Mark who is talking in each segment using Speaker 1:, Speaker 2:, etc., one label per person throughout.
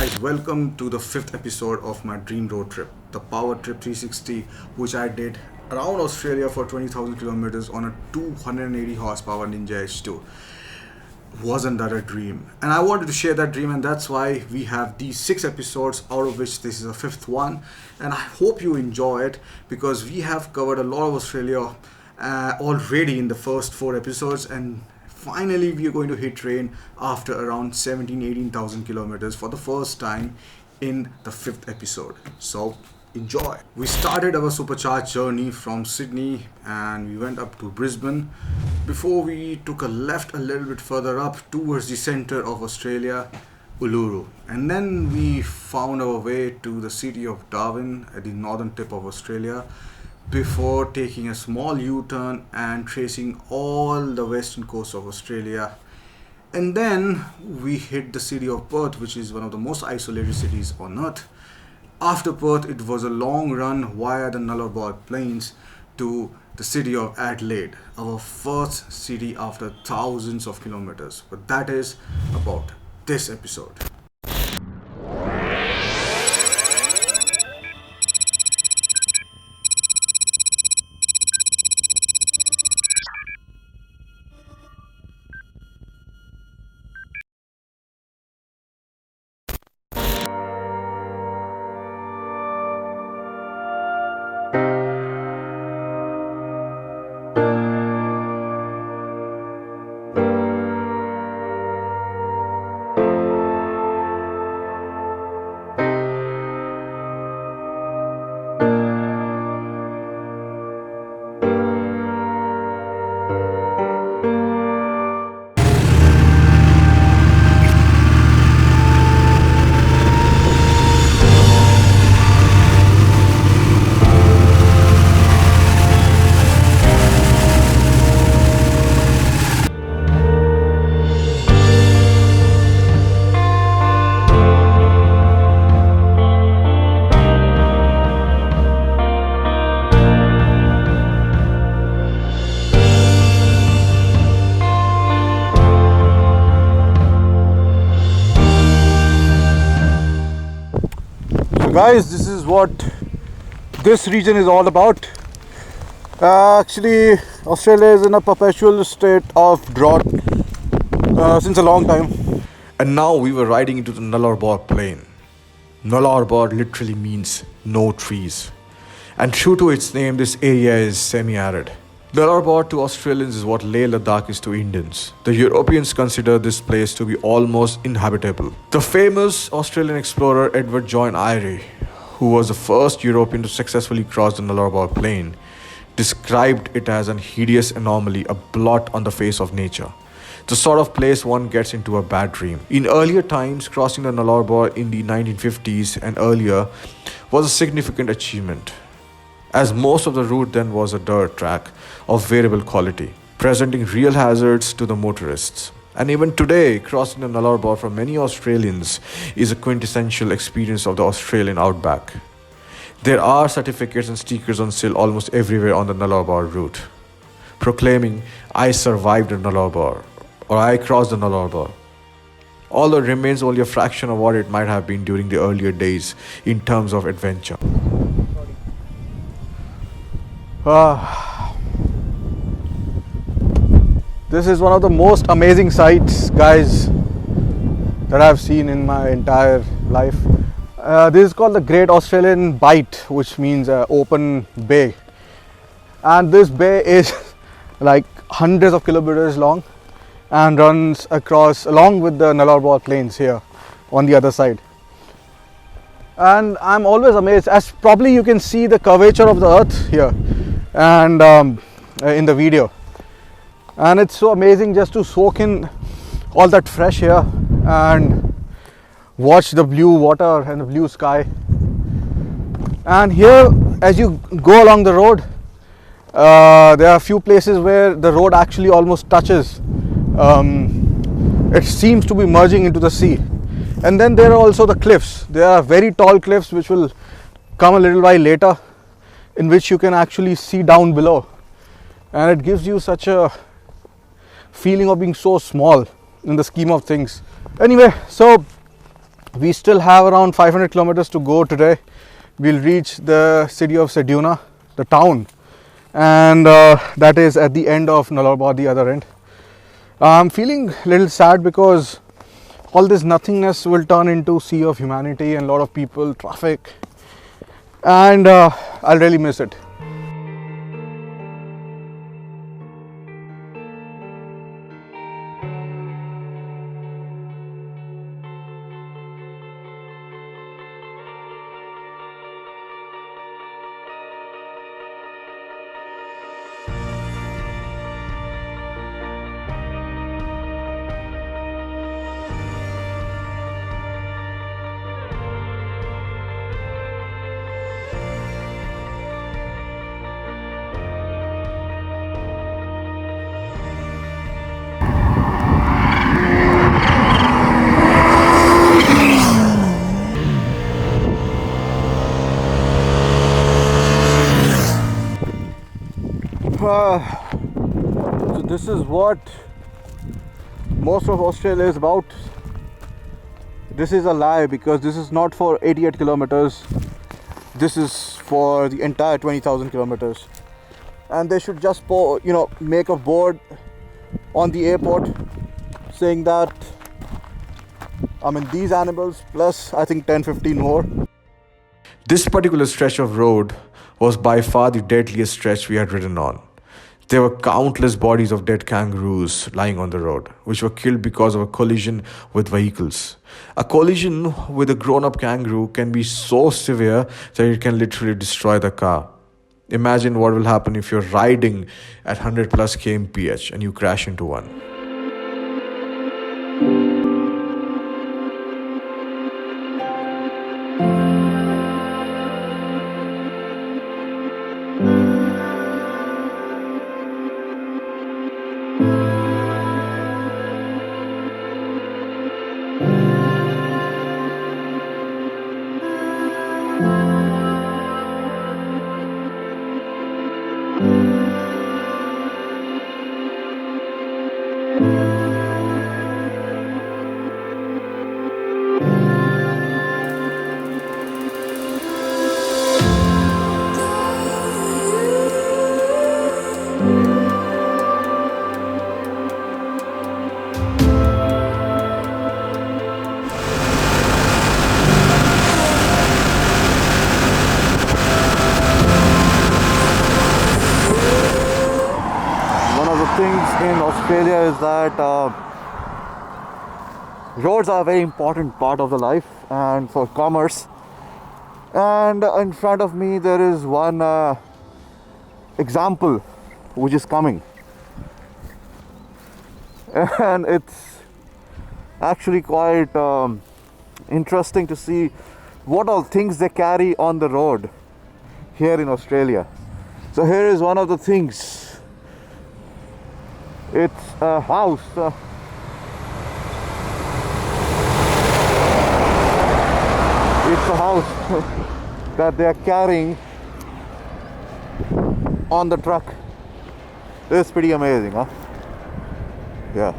Speaker 1: guys, welcome to the 5th episode of my dream road trip, the Power Trip 360, which I did around Australia for 20,000 kilometers on a 280 horsepower Ninja H2. Wasn't that a dream? And I wanted to share that dream, and that's why we have these 6 episodes, out of which this is the 5th one. And I hope you enjoy it because we have covered a lot of Australia already in the first 4 episodes, and finally we are going to hit rain after around 18,000 kilometers for the first time in the 5th episode. So enjoy. We started our supercharged journey from Sydney and we went up to Brisbane before we took a left a little bit further up towards the center of Australia, Uluru, and then we found our way to the city of Darwin at the northern tip of Australia before taking a small U-turn and tracing all the western coast of Australia. And then we hit the city of Perth, which is one of the most isolated cities on earth. After Perth, it was a long run via the Nullarbor plains to the city of Adelaide, our first city after thousands of kilometers. But that is about this episode. Guys, this is what this region is all about. Actually, Australia is in a perpetual state of drought since a long time. And now we were riding into the Nullarbor plain. Nullarbor literally means no trees. And true to its name, this area is semi-arid. Nullarbor to Australians is what Leh Ladakh is to Indians. The Europeans consider this place to be almost inhabitable. The famous Australian explorer Edward John Eyre, who was the first European to successfully cross the Nullarbor plain, described it as an hideous anomaly, a blot on the face of nature. The sort of place one gets into a bad dream. In earlier times, crossing the Nullarbor in the 1950s and earlier was a significant achievement, as most of the route then was a dirt track of variable quality, presenting real hazards to the motorists. And even today, crossing the Nullarbor for many Australians is a quintessential experience of the Australian outback. There are certificates and stickers on sale almost everywhere on the Nullarbor route, proclaiming, "I survived the Nullarbor," or "I crossed the Nullarbor," although it remains only a fraction of what it might have been during the earlier days in terms of adventure. This is one of the most amazing sights, guys, that I've seen in my entire life. This is called the Great Australian Bight, which means open bay. And this bay is like hundreds of kilometers long and runs across along with the Nullarbor plains here on the other side. And I'm always amazed, as probably you can see the curvature of the earth here and in the video. And it's so amazing just to soak in all that fresh air and watch the blue water and the blue sky. And here, as you go along the road, there are a few places where the road actually almost touches. It seems to be merging into the sea. And then there are also the cliffs. There are very tall cliffs which will come a little while later, in which you can actually see down below. And it gives you such a feeling of being so small in the scheme of things. Anyway, so We still have around 500 kilometers to go today. We'll reach the city of Seduna, the town, and that is at the end of Nullarbor, the other end. I'm feeling a little sad because all this nothingness will turn into sea of humanity and a lot of people, traffic, and I'll really miss it. So this is what most of Australia is about. This is a lie because this is not for 88 kilometers. This is for the entire 20,000 kilometers. And they should just make a board on the airport saying that these animals plus I think 10-15 more. This particular stretch of road was by far the deadliest stretch we had ridden on. There were countless bodies of dead kangaroos lying on the road, which were killed because of a collision with vehicles. A collision with a grown-up kangaroo can be so severe that it can literally destroy the car. Imagine what will happen if you're riding at 100 plus kmph and you crash into one. In Australia is that roads are a very important part of the life and for commerce, and in front of me there is one example which is coming, and it's actually quite interesting to see what all things they carry on the road here in Australia. So here is one of the things. It's a house. It's a house that they are carrying on the truck. This is pretty amazing, huh? Yeah.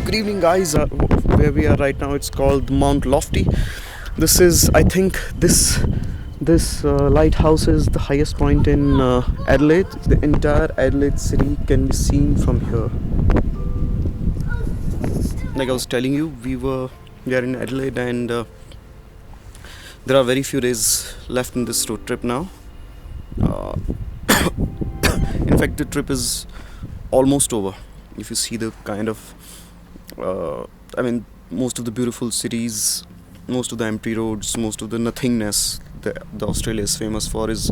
Speaker 2: Good evening, guys. Where we are right now, it's called Mount Lofty. This is, I think, this lighthouse is the highest point in Adelaide. The entire Adelaide city can be seen from here. Like I was telling you, we are in Adelaide, and there are very few days left in this road trip now. In fact, the trip is almost over. If you see the kind of most of the beautiful cities, most of the empty roads, most of the nothingness, the Australia is famous for is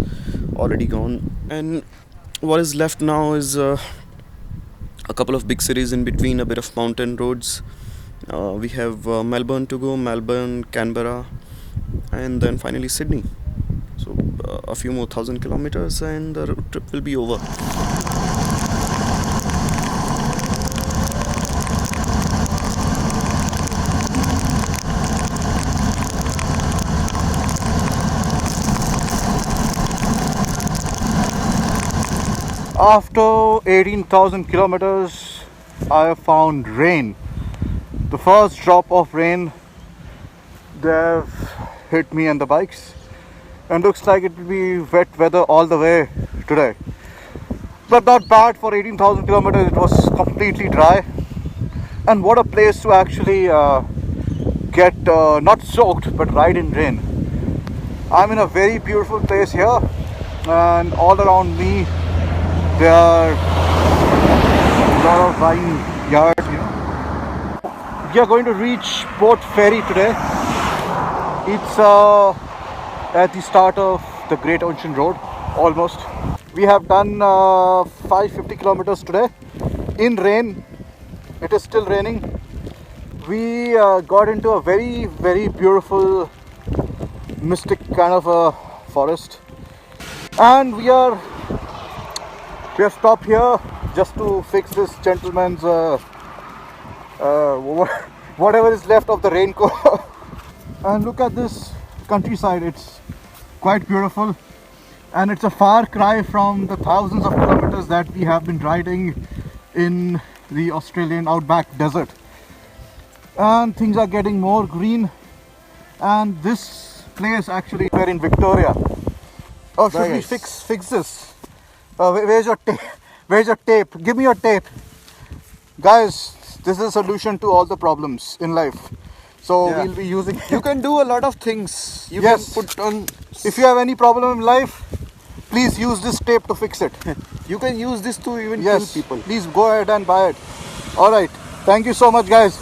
Speaker 2: already gone, and what is left now is a couple of big cities in between, a bit of mountain roads. We have Melbourne to go, Melbourne, Canberra, and then finally Sydney. So a few more 1,000 kilometers and the road trip will be over.
Speaker 1: After 18,000 kilometers, I have found rain. The first drop of rain, they've hit me and the bikes, and looks like it will be wet weather all the way today. But not bad for 18,000 kilometers. It was completely dry, and what a place to actually get not soaked but ride in rain. I'm in a very beautiful place here, and all around me there are a lot of vine yards, We are going to reach Port Fairy today. It's at the start of the Great Ocean Road, almost. We have done 550 kilometers today in rain. It is still raining. We got into a very, very beautiful, mystic kind of a forest, and we have stopped here just to fix this gentleman's whatever is left of the raincoat. And look at this countryside. It's quite beautiful, and it's a far cry from the thousands of kilometers that we have been riding in the Australian outback desert. And things are getting more green, and this place actually, we're in Victoria. Oh, should we fix this? Where's your tape? Where's your tape? Give me your tape. Guys, this is a solution to all the problems in life. So we'll be using...
Speaker 2: You can do a lot of things. You
Speaker 1: Yes.
Speaker 2: can put on...
Speaker 1: If you have any problem in life, please use this tape to fix it.
Speaker 2: You can use this to even
Speaker 1: Yes,
Speaker 2: kill people.
Speaker 1: please go ahead and buy it. Alright, thank you so much, guys.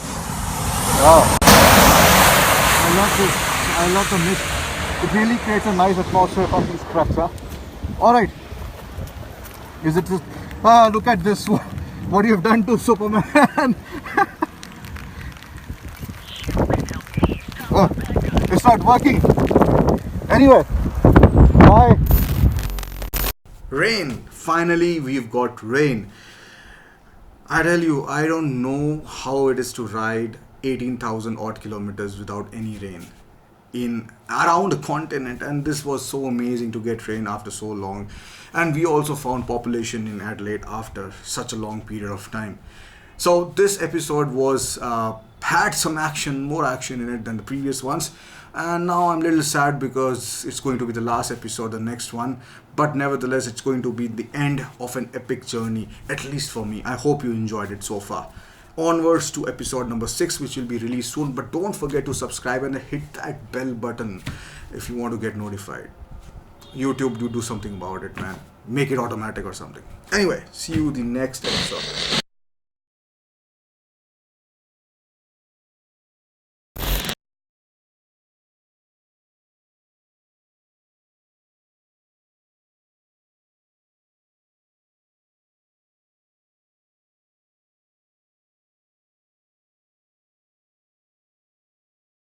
Speaker 1: Wow. I love the mist. It really creates a nice atmosphere from these tracks, huh? Alright. Is it just... look at this. What you've done to Superman. Oh, it's not working. Anyway, bye. Rain. Finally, we've got rain. I tell you, I don't know how it is to ride 18,000 odd kilometers without any rain in around the continent, and this was so amazing to get rain after so long. And we also found population in Adelaide after such a long period of time. So this episode was had some action, more action in it than the previous ones, and now I'm a little sad because it's going to be the last episode, the next one, but nevertheless it's going to be the end of an epic journey, at least for me. I hope you enjoyed it so far. Onwards to episode number 6, which will be released soon, but don't forget to subscribe and hit that bell button if you want to get notified. YouTube, do something about it, man. Make it automatic or something. Anyway, see you the next episode.